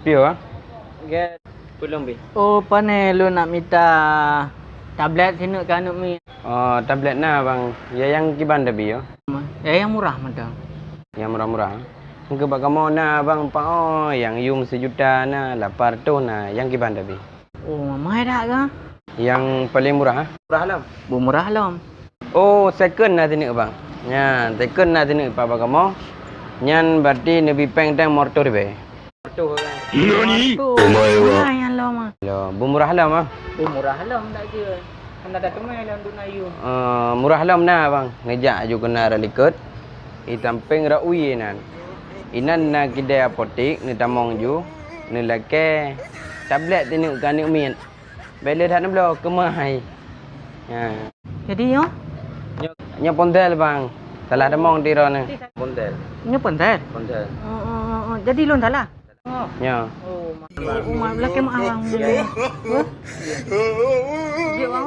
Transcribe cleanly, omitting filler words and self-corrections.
Pio ah? Get belum bi. Oh, pane lu nak minta tablet sini kan mi. Oh, tablet na bang. Ya yang kiban dah bio. Yang murah macam. Yang murah-murah. Engke bak kamu na bang pa oh yang yum 1 juta na lapar tu na yang kiban dah bi. Oh, mahal dah ke? Yang paling murah ah? Murah lah. Murah lah. Oh, second na tini bang. Ya, second na tini pa bak kamu. Nyan berarti nebi peng tang motor be. Betul kan. Nani? Omae lah mah. Lo, murah lah mah. Oh, murah lah tak kira. Kan ada teman yang untuk nayu. Murah lah na bang. Ngejak juga kena ralikut. Itam peng ra ui nan. Inan na kedai apotek ni tamong ju. Ni lake tablet tini kan ni min. Bele dah na blo kemai. Ha. Jadi yo? Nya pondel bang. Salah demong tiro ni. Pondel. Nya pentet. Pondel. Jadi lon salah. Nya. Oh, mak laki mak awang. Ya. Ya, bang.